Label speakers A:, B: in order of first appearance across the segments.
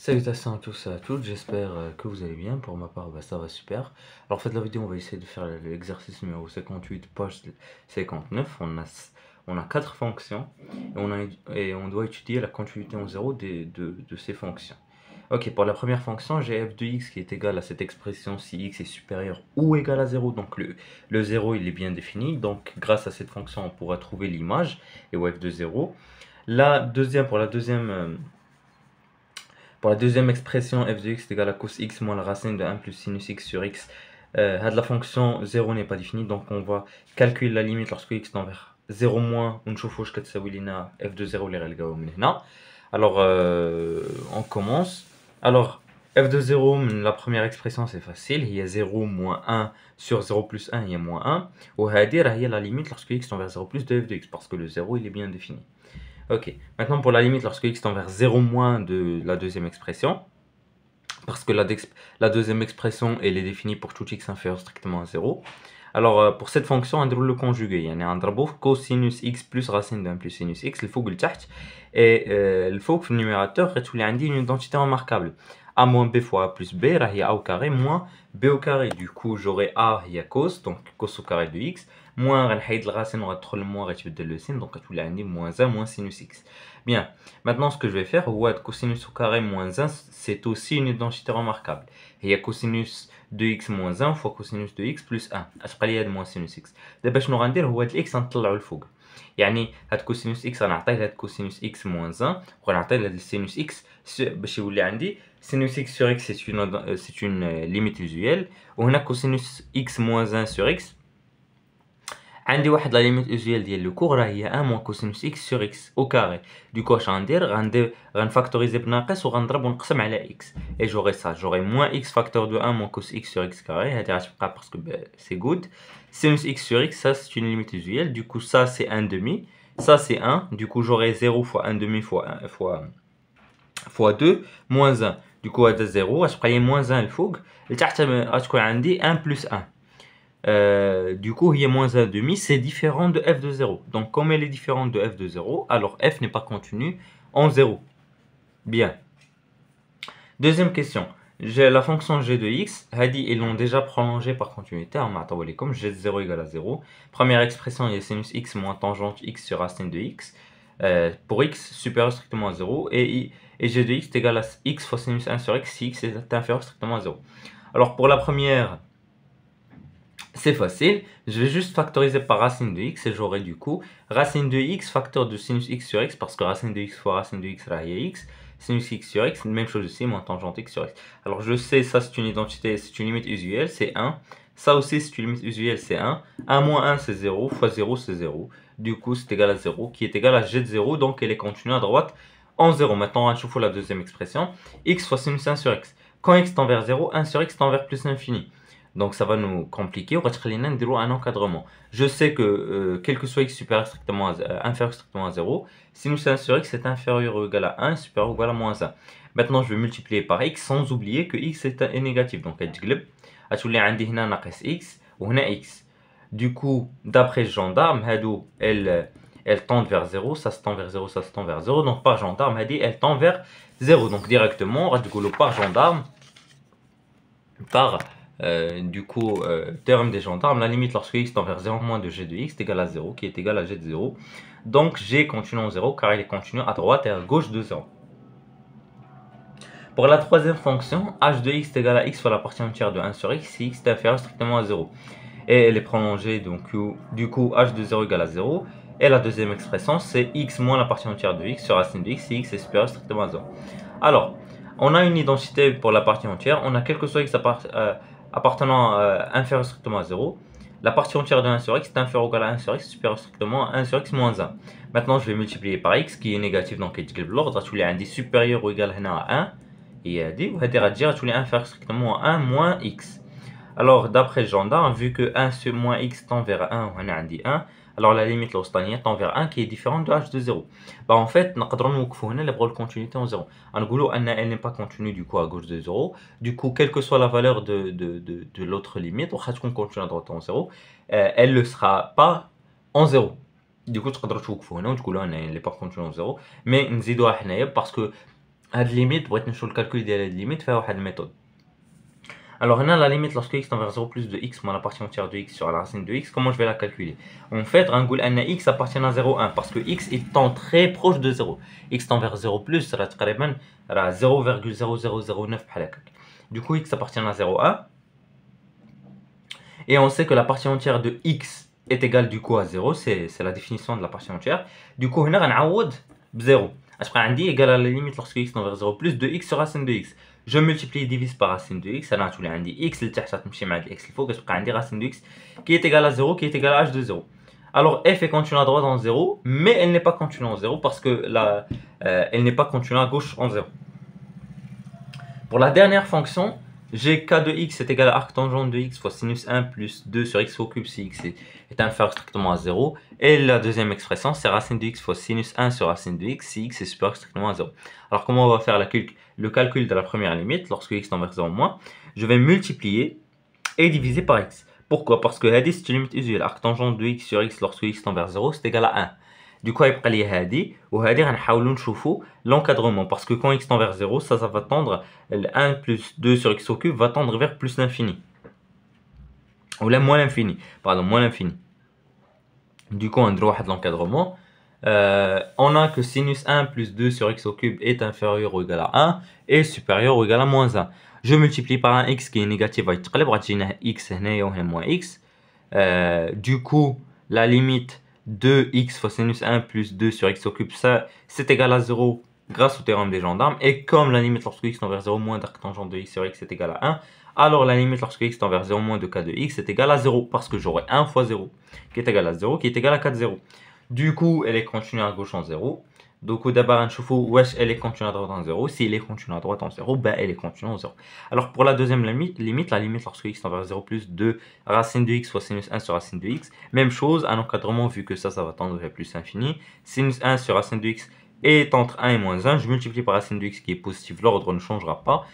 A: Salutations à tous et à toutes, j'espère que vous allez bien. Pour ma part, ça va super. Alors, en fait, la vidéo, on va essayer de faire l'exercice numéro 58, page 59. On a 4 fonctions et on doit étudier la continuité en zéro de ces fonctions. Ok, pour la première fonction, j'ai f de x qui est égal à cette expression si x est supérieur ou égal à 0. Donc, le 0, il est bien défini. Donc, grâce à cette fonction, on pourra trouver l'image et f de 0. Pour la deuxième expression, f de x est égal à cos x moins la racine de 1 plus sinus x sur x. La fonction 0 n'est pas définie, donc on va calculer la limite lorsque x tend vers 0 moins, ونشوفوا واش كتساوي لنا f de 0 اللي غنلقاوه من هنا. Alors, on commence. Alors, f de 0, la première expression c'est facile, il y a 0 moins 1 sur 0 plus 1, il y a moins 1. وهذه راهي la limite lorsque x tend vers 0 plus de f de x, parce que le 0 il est bien défini. Ok, maintenant pour la limite lorsque x tend vers 0 moins de la deuxième expression, parce que la deuxième expression elle est définie pour tout x inférieur strictement à 0. Alors pour cette fonction, on doit le conjuguer, يعني نضربو cosinus x plus racine de 1 plus sinus x الفوق لتحت, et الفوق في النيميراتور غتولي عندي une identité remarquable. a moins b fois a plus b راهي a au carré moins b au carré. Du coup j'aurai a هي cos, donc cos au carré de x, moins غنحيد الرacine وغتدخل moins غتبدل le signe, donc غتولي عندي moins 1 moins sinus x. Bien, maintenant ce que je vais faire, هو cosinus au carré moins 1 c'est aussi une identité remarquable. هي cosinus de x moins 1 fois cosinus de x plus 1. اشبقى لي هاد moins sinus x. دابا شنو غندير هو هاد الاكس غنطلعو الفوق, يعني هاد كوسينوس اكس غنعطيه لهاد كوسينوس اكس موان 1 وغنعطيه لهاد السينوس اكس باش يولي عندي سينوس اكس sur x c'est une limite usuelle, وهنا كوسينوس اكس موان 1 sur x عندي واحد لا ليميت اوزيال ديال لو كور راه هي 1 موان كوسينوس اكس سور اكس او كاري. دوكو اش غندير غنفاكتوريزي بناقص وغنضرب ونقسم على اكس, اي جوغي سا جوغي موان اكس فاكتور دو 1 موان كوس اكس سور اكس كاري. هادي غتبقى باسكو سي غود sinus x sur x, ça c'est une limite usuelle, du coup ça c'est 1 demi, ça c'est 1, du coup j'aurai 0 fois 1 demi fois 2 moins 1, du coup هذا 0 غتبقى moins 1 الفوق لتحت غتكون عندي 1 plus 1. Du coup, il y a moins 1 demi, c'est différent de f de 0. Donc, comme elle est différente de f de 0, alors f n'est pas contenu en 0. Bien. Deuxième question. J'ai la fonction g de x. Ils l'ont déjà prolongée par continuité. Comme g de 0 égale à 0. Première expression, il y a sinus x moins tangente x sur racine de x. Pour x supérieur strictement à 0. Et g de x est égal à x fois sinus 1 sur x si x est inférieur strictement à 0. Alors, pour la première, c'est facile, je vais juste factoriser par racine de x et j'aurai du coup racine de x facteur de sinus x sur x, parce que racine de x fois racine de x là il y a x, sinus x sur x, même chose ici, moins tangente x sur x. Alors je sais, ça c'est une identité, c'est une limite usuelle, c'est 1. Ça aussi c'est une limite usuelle, c'est 1. 1 moins 1 c'est 0, fois 0 c'est 0. Du coup c'est égal à 0, qui est égal à g de 0, donc elle est continue à droite en 0. Maintenant on va chauffer la deuxième expression, x fois sinus 1 sur x. Quand x tend vers 0, 1 sur x tend vers plus l'infini. Donc ça va nous compliquer, on va un encadrement. Je sais que quel que soit x supérieur strictement inférieur strictement à 0, sinus 1 sur x est inférieur ou égal à 1, supérieur ou égal à moins 1. Maintenant je vais multiplier par x sans oublier que x est négatif. Donc غتولي عندي هنا ناقص x وهنا x. Du coup, d'après le gendarme, elle tend vers 0, ça se tend vers 0, ça se tend vers 0. Donc par gendarme, elle tend vers 0. Donc directement, par gendarme, par du coup, terme des gendarmes, la limite lorsque x tend vers 0 moins de g de x est égal à 0, qui est égal à g de 0. Donc g continue en 0 car il est continu à droite et à gauche de 0. Pour la troisième fonction, h de x est égal à x fois la partie entière de 1 sur x si x est inférieur strictement à 0. Et elle est prolongée, donc du coup h de 0 égale à 0. Et la deuxième expression, c'est x moins la partie entière de x sur racine de x si x est supérieur strictement à 0. Alors, on a une identité pour la partie entière, on a quel que soit x appartenant inférieur strictement à 0. La partie entière de 1 sur x est inférieure ou égal à 1 sur x supérieur strictement à 1 sur x moins 1. Maintenant je vais multiplier par x qui est négatif, donc l'ordre غتولي عندي supérieur ou égal à 1 هي هذه, وهذه غتجي غتولي inférieur strictement à 1 moins x. Alors d'après le gendarme, vu que 1 sur moins x tend vers 1 وهنا عندي 1, alors la limite l'ostanie tend vers 1 qui est différente de h de 0. Bah en fait, نقدروا نوقفوا هنا la continuité en 0. نقولوا ان elle n'est pas continue du coup à gauche de 0. Du coup, quelle que soit la valeur de l'autre limite, واخا تكون continue à droite en 0, elle ne sera pas en 0. Du coup, تقدروا توقفوا هنا وتقولوا ان elle n'est pas continue en 0. Mais نزيدوها حنايا parce que هاد limite بغيت نشوف الكالكول ديال هاد limite فيها واحد الميثود. Alors là, la limite lorsque x tend vers 0 plus de x moins la partie entière de x sur la racine de x, comment je vais la calculer? En fait, x appartient à 0,1 parce que x étant très proche de 0. X tend vers 0 plus, ça va 0,0009 بحال هكاك. Du coup, x appartient à 0,1. Et on sait que la partie entière de x est égale du coup à 0, c'est la définition de la partie entière. Du coup, هنا غنعوض ب 0. Je prends عندي égal à la limite lorsque x tend vers 0 plus de x sur racine de x. Je multiplie et divise par racine de x, انا غتولي عندي x اللي تحت غتمشي مع x اللي فوق غتبقى عندي racine de x qui est égale à 0 qui est égale à h de 0. Alors f est continue à droite en 0, mais elle n'est pas continue en 0 parce que elle n'est pas continue à gauche en 0. Pour la dernière fonction, j'ai k de x est égal à arc tangente de x fois sinus 1 plus 2 sur x au cube si x est inférieur strictement à 0. Et la deuxième expression, c'est racine de x fois sinus 1 sur racine de x si x est supérieur strictement à 0. Alors comment on va faire le calcul de la première limite lorsque x tend vers 0 moins? Je vais multiplier et diviser par x. Pourquoi? Parce que c'est une limite usuelle. Arc tangente de x sur x lorsque x tend vers 0, c'est égal à 1. Du coup, يبقى لي هذه وهذه غنحاولوا نشوفوا l'encadrement parce que quand x tend vers 0, ça va tendre 1 plus 2 sur x au cube va tendre vers plus l'infini. Ou là moins l'infini, pardon, moins l'infini. Du coup, on a droit à l'encadrement. On a que sinus 1 plus 2 sur x au cube est inférieur ou égal à 1 et supérieur ou égal à moins 1. Je multiplie par un x qui est négatif, x moins x. Du coup, la limite de x fois sinus 1 plus 2 sur x au cube, ça c'est égal à 0 grâce au théorème des gendarmes. Et comme la limite lorsque x tend vers 0 moins d'arc tangente de x sur x est égal à 1, alors la limite lorsque x tend vers 0 moins de k de x est égal à 0 parce que j'aurai 1 fois 0 qui est égal à 0 qui est égal à 4 0. Du coup, elle est continue à gauche en 0. Donc d'abord نشوفوا واش elle est continue à droite en 0. Si elle est continue à droite en 0, ben elle est continue en 0. Alors pour la deuxième limite, la limite lorsque x tend vers 0 plus de racine de x fois sinus 1 sur racine de x, même chose, un encadrement vu que ça va tendre vers plus infini. Sinus 1 sur racine de x est entre 1 et moins 1, je multiplie par racine de x qui est positive, l'ordre ne changera pas.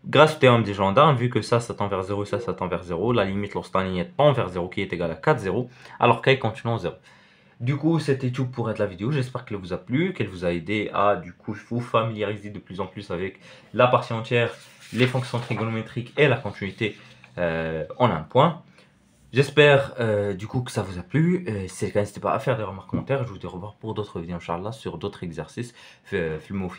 A: Grâce au théorème des gendarmes, vu que ça tend vers 0 et ça tend vers 0, la limite lorsque la ligne tend vers 0 qui est égale à 4 0, alors qu'elle continue en 0. Du coup, c'était tout pour la vidéo. J'espère qu'elle vous a plu, qu'elle vous a aidé à du coup vous familiariser de plus en plus avec la partie entière, les fonctions trigonométriques et la continuité en un point. J'espère du coup que ça vous a plu. Si c'est le cas, n'hésitez pas à faire des remarques commentaires. Je vous dis au revoir pour d'autres vidéos, Inch'Allah, sur d'autres exercices. Filmez au